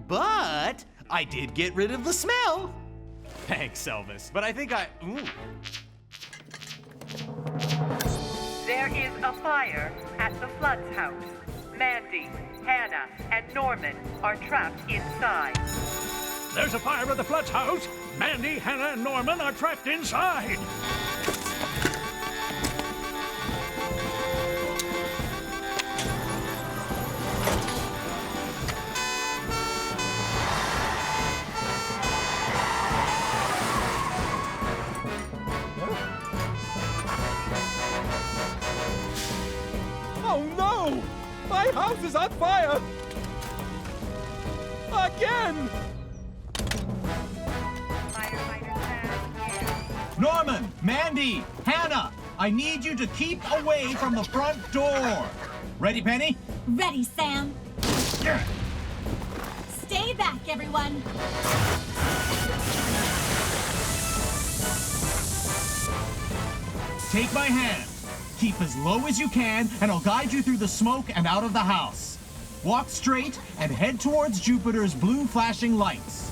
But I did get rid of the smell. Thanks, Elvis, but I think ooh. There is a fire at the Flood's house. Mandy, Hannah, and Norman are trapped inside. There's a fire at the Flood's house. Mandy, Hannah, and Norman are trapped inside. Oh no! My house is on fire! Again! Norman, Mandy, Hannah, I need you to keep away from the front door. Ready, Penny? Ready, Sam. Stay back, everyone. Take my hand. Keep as low as you can, and I'll guide you through the smoke and out of the house. Walk straight and head towards Jupiter's blue flashing lights.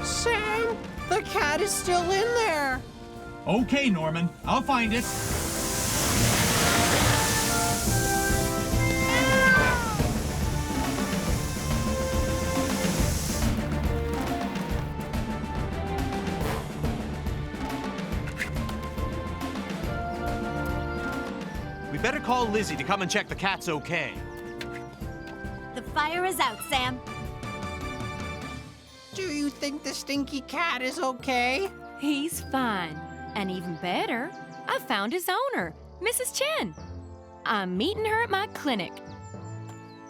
Sam, the cat is still in there. Okay, Norman, I'll find it. We better call Lizzie to come and check the cat's okay. The fire is out, Sam. Do you think the stinky cat is okay? He's fine. And even better, I found his owner, Mrs. Chen. I'm meeting her at my clinic.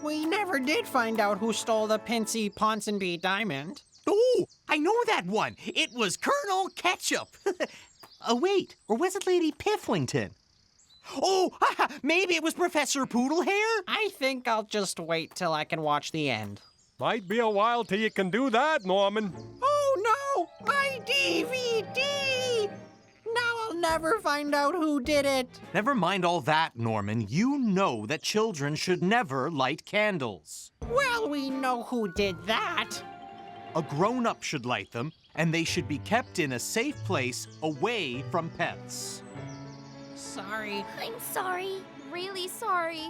We never did find out who stole the Pincy Ponsonby diamond. Oh, I know that one. It was Colonel Ketchup. Wait, or was it Lady Pifflington? Oh, maybe it was Professor Poodlehair? I think I'll just wait till I can watch the end. Might be a while till you can do that, Norman. Oh no! My DVD! Now I'll never find out who did it. Never mind all that, Norman. You know that children should never light candles. Well, we know who did that. A grown-up should light them, and they should be kept in a safe place away from pets. Sorry. I'm sorry. Really sorry.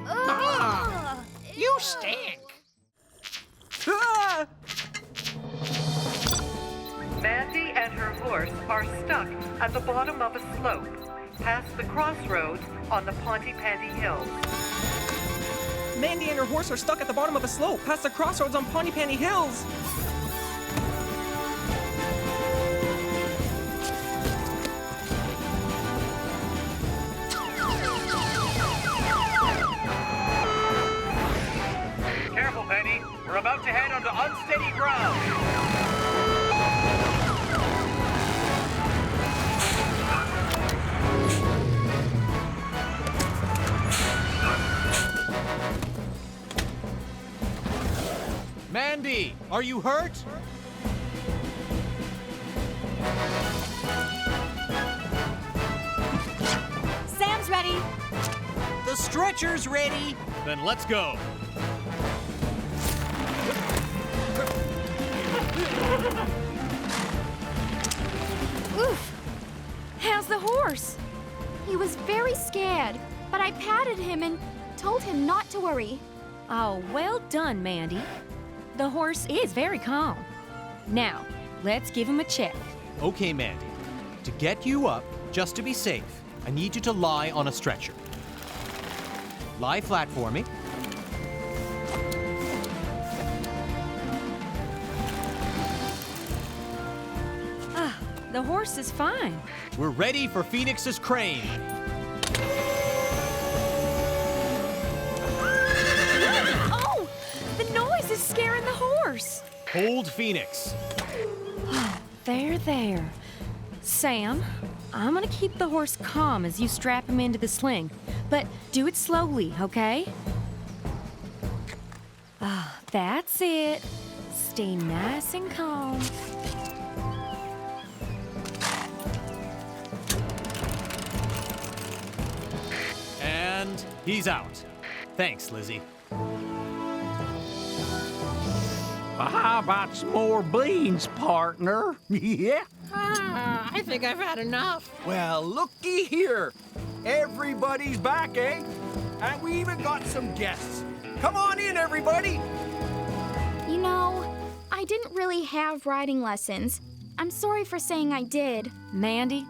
Ah, you stink. Ah! Mandy and her horse are stuck at the bottom of a slope, past the crossroads on the Pontypandy Hills. Mandy and her horse are stuck at the bottom of a slope, past the crossroads on Pontypandy Hills. Careful, Penny. We're about to head onto unsteady ground. Mandy, are you hurt? Sam's ready. The stretcher's ready. Then let's go. Oof. How's the horse? He was very scared, but I patted him and told him not to worry. Oh, well done, Mandy. The horse is very calm. Now, let's give him a check. Okay, Mandy. To get you up, just to be safe, I need you to lie on a stretcher. Lie flat for me. The horse is fine. We're ready for Phoenix's crane. Oh! The noise is scaring the horse. Hold Phoenix. There. Sam, I'm gonna keep the horse calm as you strap him into the sling. But do it slowly, okay? That's it. Stay nice and calm. And And he's out. Thanks, Lizzie. How about some more beans, partner? Yeah? I think I've had enough. Well, looky here. Everybody's back, eh? And we even got some guests. Come on in, everybody. You know, I didn't really have riding lessons. I'm sorry for saying I did. Mandy,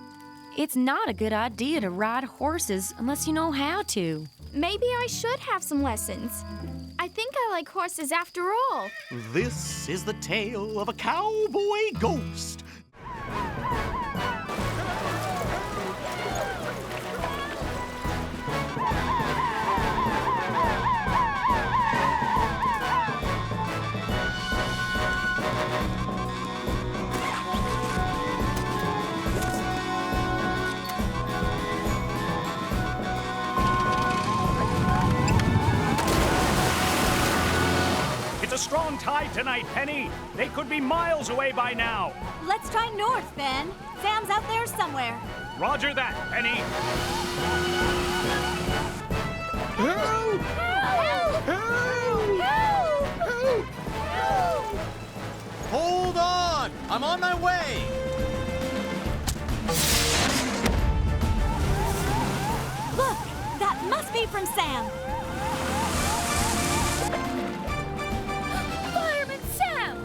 it's not a good idea to ride horses unless you know how to. Maybe I should have some lessons. I think I like horses after all. This is the tale of a cowboy ghost. It's a strong tide tonight, Penny. They could be miles away by now. Let's try north, Ben. Sam's out there somewhere. Roger that, Penny. Help! Help! Help! Help! Hold on! I'm on my way! Look, that must be from Sam. Fireman Sam!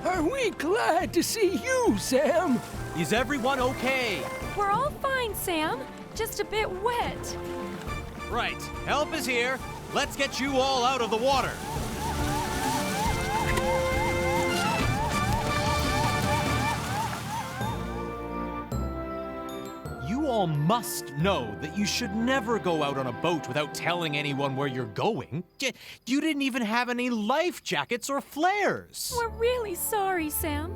Are we glad to see you, Sam? Is everyone okay? We're all fine, Sam. Just a bit wet. Right, help is here. Let's get you all out of the water. You all must know that you should never go out on a boat without telling anyone where you're going. You didn't even have any life jackets or flares. We're really sorry, Sam.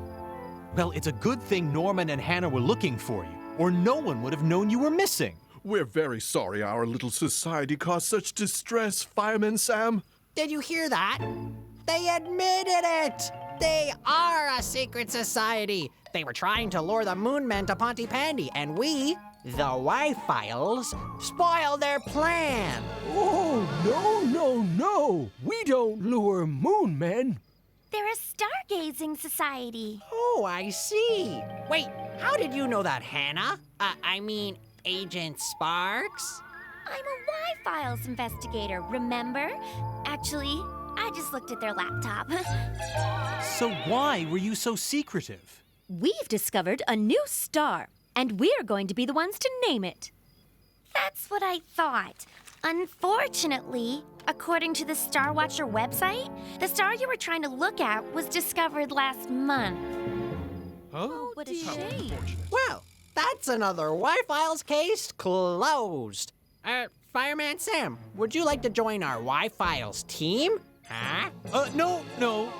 Well, it's a good thing Norman and Hannah were looking for you, or no one would have known you were missing. We're very sorry our little society caused such distress, Fireman Sam. Did you hear that? They admitted it! They are a secret society. They were trying to lure the Moon Men to Pontypandy, and we, the Y-Files, spoiled their plan. Oh, no. We don't lure moon men. They're a stargazing society. Oh, I see. Wait, how did you know that, Hannah? Agent Sparks? I'm a Y-Files investigator, remember? Actually, I just looked at their laptop. So why were you so secretive? We've discovered a new star, and we're going to be the ones to name it. That's what I thought. Unfortunately, according to the Star Watcher website, the star you were trying to look at was discovered last month. Oh, what a shame. Well, that's another Y-Files case closed. Fireman Sam, would you like to join our Y-Files team? Huh? No.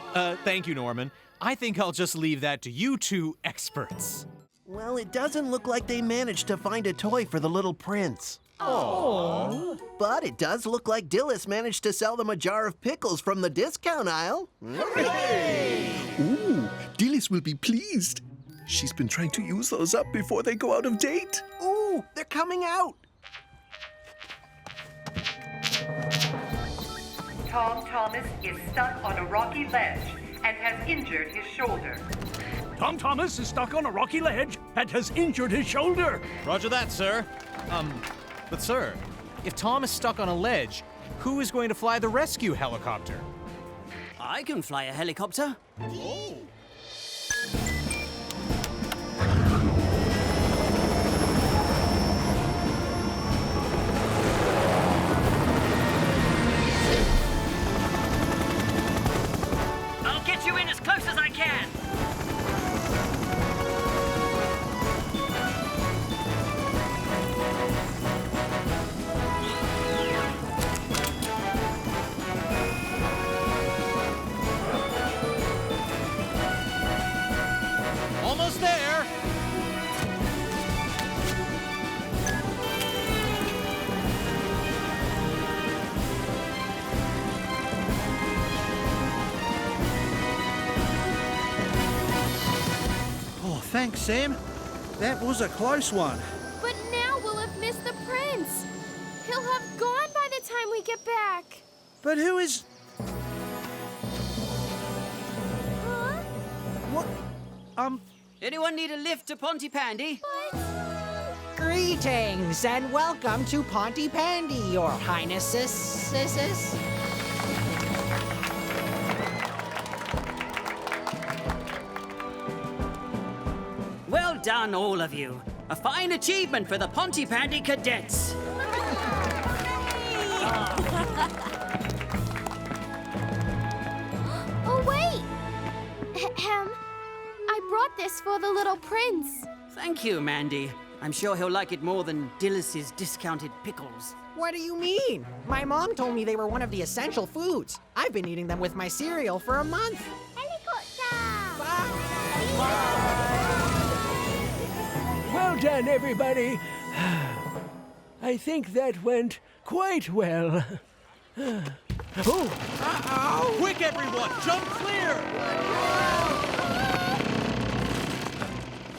Thank you, Norman. I think I'll just leave that to you two experts. Well, it doesn't look like they managed to find a toy for the little prince. Oh. But it does look like Dillis managed to sell them a jar of pickles from the discount aisle. Hooray! Ooh, Dillis will be pleased. She's been trying to use those up before they go out of date. Ooh, they're coming out. Tom Thomas is stuck on a rocky ledge and has injured his shoulder. Tom Thomas is stuck on a rocky ledge and has injured his shoulder. Roger that, sir. But sir, if Tom is stuck on a ledge, who is going to fly the rescue helicopter? I can fly a helicopter. Oh. I'll get you in as close as I can. Almost there. Oh, thanks, Sam. That was a close one. But now we'll have missed the prince. get back. But who is... Huh? What? Anyone need a lift to Pontypandy? Greetings and welcome to Pontypandy, Your Highnesses. Well done, all of you. A fine achievement for the Pontypandy cadets. Oh, wait! Ahem. I brought this for the little prince. Thank you, Mandy. I'm sure he'll like it more than Dillis's discounted pickles. What do you mean? My mom told me they were one of the essential foods. I've been eating them with my cereal for a month. Well done, everybody. I think that went quite well. Oh! Uh-oh! Quick, everyone! Jump clear!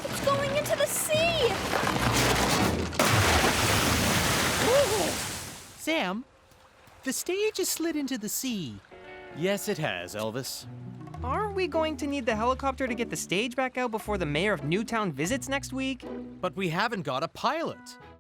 It's going into the sea! Sam, the stage has slid into the sea. Yes, it has, Elvis. Aren't we going to need the helicopter to get the stage back out before the mayor of Newtown visits next week? But we haven't got a pilot.